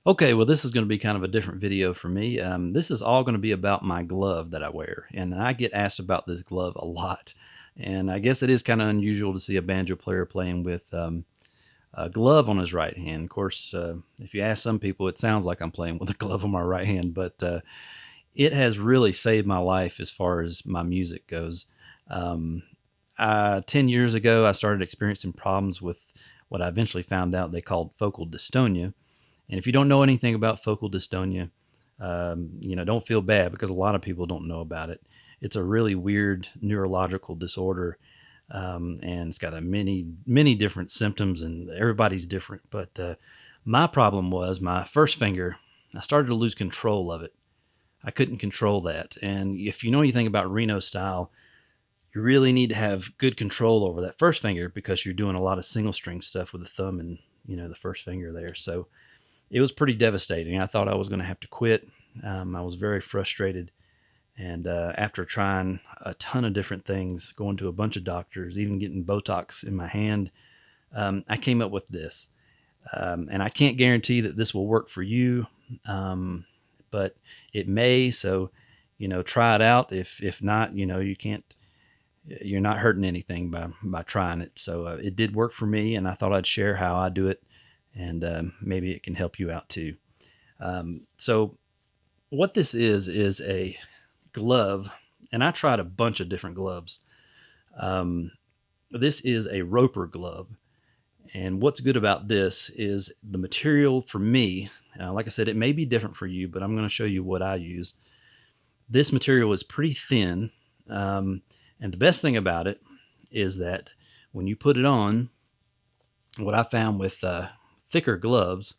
Okay, well, this is going to be kind of a different video for me. This is all going to be about my glove that I wear, and I get asked about this glove a lot. And I guess it is kind of unusual to see a banjo player playing with a glove on his right hand. Of course, if you ask some people, it sounds like I'm playing with a glove on my right hand, but it has really saved my life as far as my music goes. Um, 10 years ago, I started experiencing problems with what I eventually found out they called focal dystonia. And if you don't know anything about focal dystonia, don't feel bad because a lot of people don't know about it. It's a really weird neurological disorder, and it's got many different symptoms, and everybody's different. But my problem was my first finger. I started to lose control of it. I couldn't control that, and if you know anything about Reno style, you really need to have good control over that first finger because you're doing a lot of single string stuff with the thumb and the first finger there. So it was pretty devastating. I thought I was going to have to quit. I was very frustrated. And after trying a ton of different things, going to a bunch of doctors, even getting Botox in my hand, I came up with this. And I can't guarantee that this will work for you, but it may. So, try it out. If not, you can't. You're not hurting anything by trying it. So it did work for me, and I thought I'd share how I do it, and maybe it can help you out too. So what this is a glove, and I tried a bunch of different gloves. Um, this is a roper glove, and what's good about this is the material for me. Like I said, it may be different for you, but I'm going to show you what I use. This material is pretty thin, and the best thing about it is that when you put it on, what I found with thicker gloves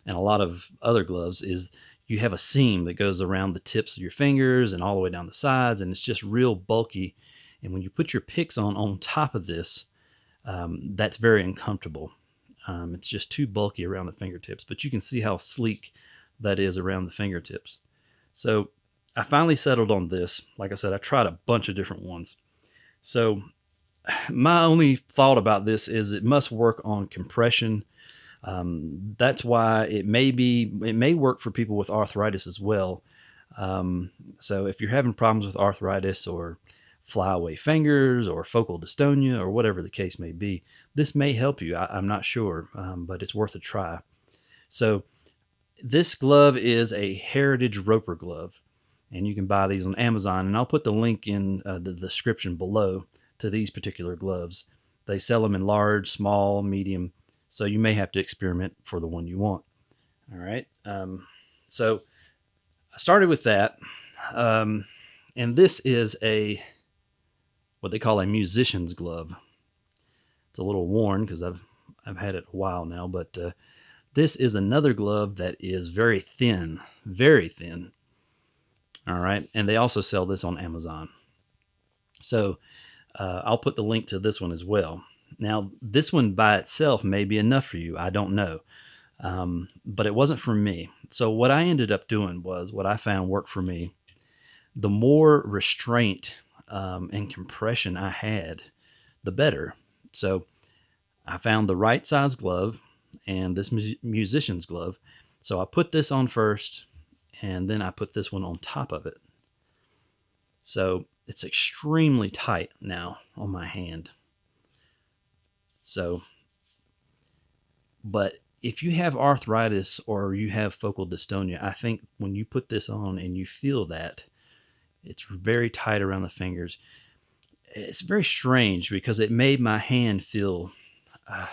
and a lot of other gloves is you have a seam that goes around the tips of your fingers and all the way down the sides, and it's just real bulky. And when you put your picks on top of this, that's very uncomfortable. It's just too bulky around the fingertips, but you can see how sleek that is around the fingertips. So I finally settled on this. Like I said, I tried a bunch of different ones. So my only thought about this is it must work on compression. That's why it may work for people with arthritis as well. So if you're having problems with arthritis or flyaway fingers or focal dystonia or whatever the case may be, this may help you. I'm not sure, but it's worth a try. So this glove is a heritage roper glove, and you can buy these on Amazon, and I'll put the link in the description below to these particular gloves. They sell them in large, small, medium, so you may have to experiment for the one you want. All right. So I started with that, and this is what they call a musician's glove. It's a little worn because I've had it a while now, but this is another glove that is very thin, very thin. All right, and they also sell this on Amazon. So I'll put the link to this one as well. Now, this one by itself may be enough for you. I don't know. But it wasn't for me. So, what I ended up doing was what I found worked for me. The more restraint and compression I had, the better. So, I found the right size glove and this musician's glove. So, I put this on first, and then I put this one on top of it. So, it's extremely tight now on my hand. So, but if you have arthritis or you have focal dystonia, I think when you put this on and you feel that, it's very tight around the fingers. It's very strange because it made my hand feel uh,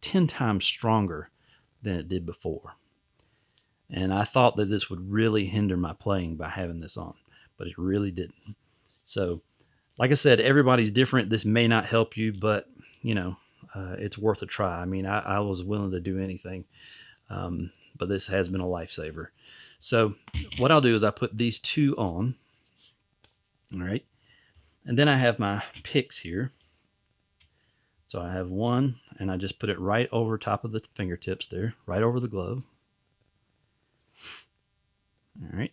10 times stronger than it did before. And I thought that this would really hinder my playing by having this on, but it really didn't. So, like I said, everybody's different. This may not help you, but it's worth a try. I mean, I was willing to do anything, but this has been a lifesaver. So, what I'll do is I put these two on, all right, and then I have my picks here. So I have one, and I just put it right over top of the fingertips there, right over the glove. All right.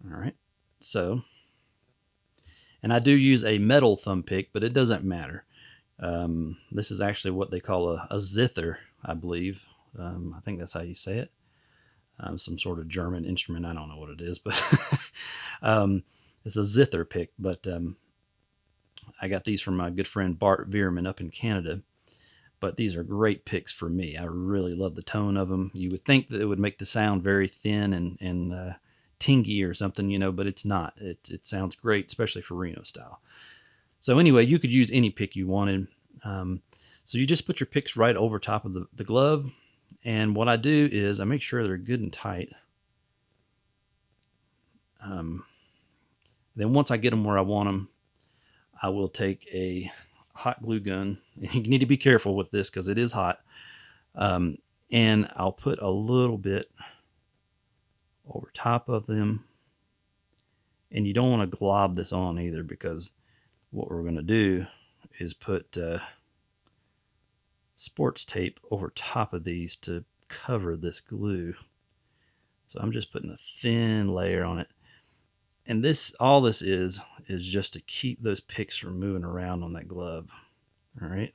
All right. So, and I do use a metal thumb pick, but it doesn't matter. This is actually what they call a zither. I believe. I think that's how you say it. Some sort of German instrument. I don't know what it is, but it's a zither pick. But I got these from my good friend Bart Veerman up in Canada. But these are great picks for me. I really love the tone of them. You would think that it would make the sound very thin and tingy or something, but it's not. It sounds great, especially for Reno style. So anyway, you could use any pick you wanted. So you just put your picks right over top of the glove. And what I do is I make sure they're good and tight. Then once I get them where I want them, I will take a hot glue gun. You need to be careful with this because it is hot. And I'll put a little bit over top of them. And you don't want to glob this on either, because what we're going to do is put sports tape over top of these to cover this glue. So I'm just putting a thin layer on it. And all this is just to keep those picks from moving around on that glove. All right.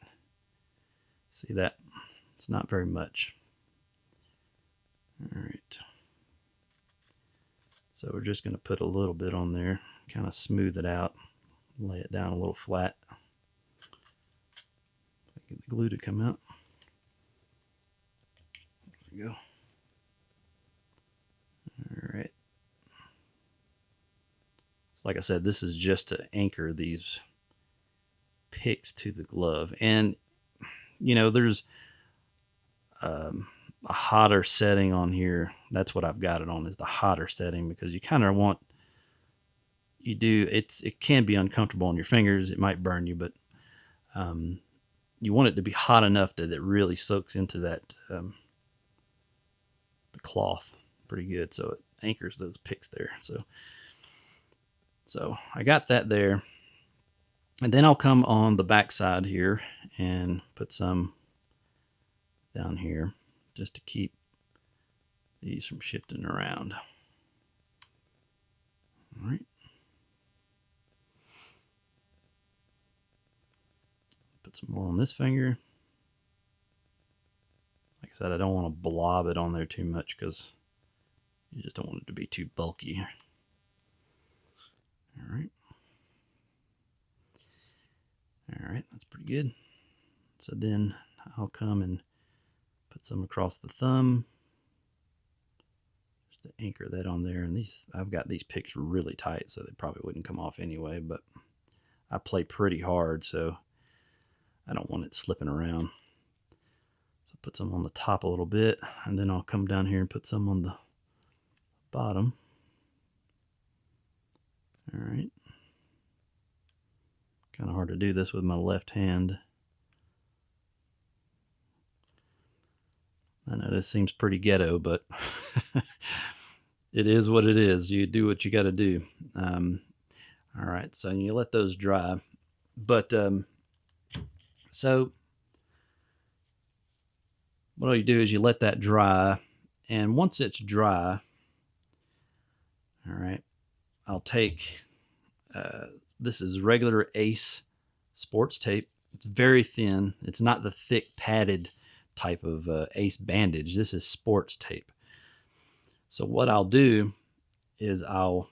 See that? It's not very much. All right. So we're just going to put a little bit on there, kind of smooth it out, lay it down a little flat. Get the glue to come out. There we go. All right. So like I said, this is just to anchor these picks to the glove. And, there's a hotter setting on here. That's what I've got it on, is the hotter setting, because you kind of want, it can be uncomfortable on your fingers. It might burn you, but you want it to be hot enough that it really soaks into that the cloth pretty good, so it anchors those picks there. So I got that there, and then I'll come on the back side here and put some down here just to keep these from shifting around. All right. Put some more on this finger. Like I said, I don't want to blob it on there too much because you just don't want it to be too bulky. All right. All right, that's pretty good. So then I'll come and put some across the thumb just to anchor that on there. And I've got these picks really tight, so they probably wouldn't come off anyway, but I play pretty hard, so I don't want it slipping around. So put some on the top a little bit, and then I'll come down here and put some on the bottom. All right. Kind of hard to do this with my left hand. I know this seems pretty ghetto, but it is what it is. You do what you got to do. All right, so you let those dry. But so what you do is you let that dry, and once it's dry, all right, I'll take this is regular Ace sports tape. It's very thin. It's not the thick padded type of Ace bandage. This is sports tape. So what I'll do is I'll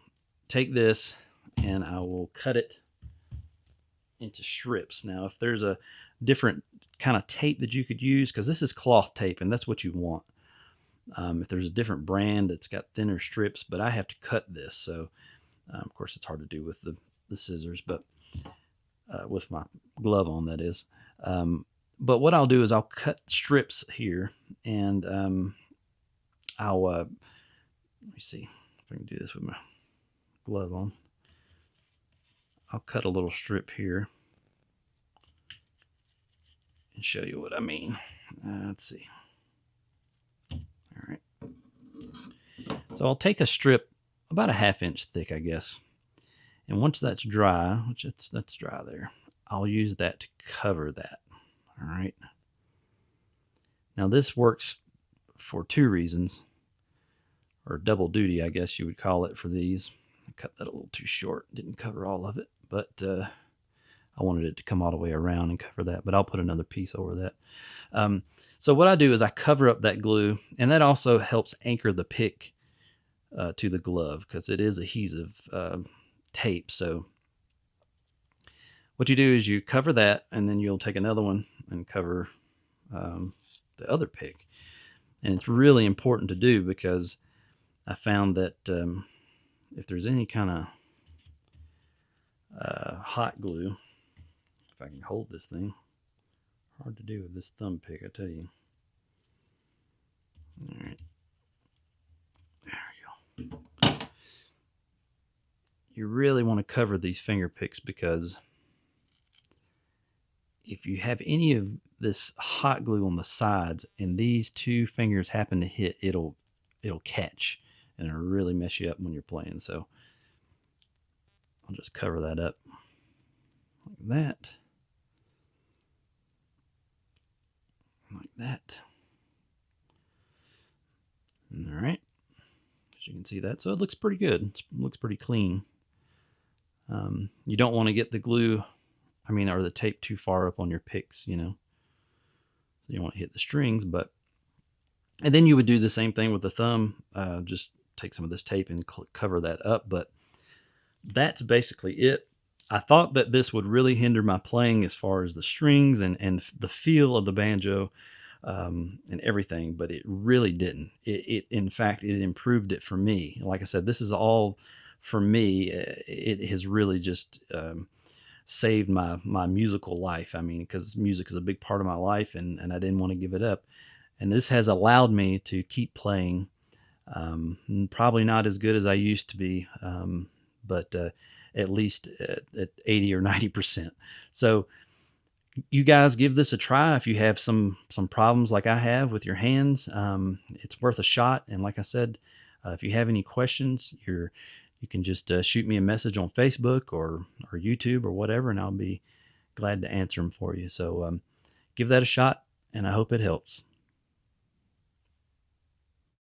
take this and I will cut it into strips. Now, if there's a different kind of tape that you could use, because this is cloth tape and that's what you want. If there's a different brand that's got thinner strips, but I have to cut this. So, of course, it's hard to do with the scissors, but with my glove on, that is. But what I'll do is I'll cut strips here, and I'll, let me see if I can do this with my glove on. I'll cut a little strip here and show you what I mean. Let's see. All right. So I'll take a strip about a 1/2 inch thick, I guess. And once that's dry, which that's dry there, I'll use that to cover that. All right. Now this works for 2 reasons, or double duty, I guess you would call it for these. I cut that a little too short, didn't cover all of it, but I wanted it to come all the way around and cover that, but I'll put another piece over that. Um, so what I do is I cover up that glue, and that also helps anchor the pick to the glove because it is adhesive tape. So what you do is you cover that, and then you'll take another one and cover um, the other pick. And it's really important to do because I found that if there's any kind of hot glue, if I can hold this thing, hard to do with this thumb pick, I tell you. All right, there we go. You really want to cover these finger picks because if you have any of this hot glue on the sides and these two fingers happen to hit, it'll catch and it'll really mess you up when you're playing. So I'll just cover that up like that. Like that. All right. As you can see that. So it looks pretty good. It looks pretty clean. You don't want to get the glue, or the tape too far up on your picks, you know. You don't want to hit the strings, and then you would do the same thing with the thumb. Just take some of this tape and cover that up. But that's basically it. I thought that this would really hinder my playing as far as the strings and the feel of the banjo and everything, but it really didn't. In fact, it improved it for me. Like I said, this is all for me. It has really just saved my musical life. Because music is a big part of my life, and I didn't want to give it up. And this has allowed me to keep playing. Probably not as good as I used to be, but at least at 80 or 90%. So you guys give this a try if you have some problems like I have with your hands. It's worth a shot. And like I said, if you have any questions, you can just shoot me a message on Facebook or YouTube or whatever, and I'll be glad to answer them for you. So give that a shot, and I hope it helps.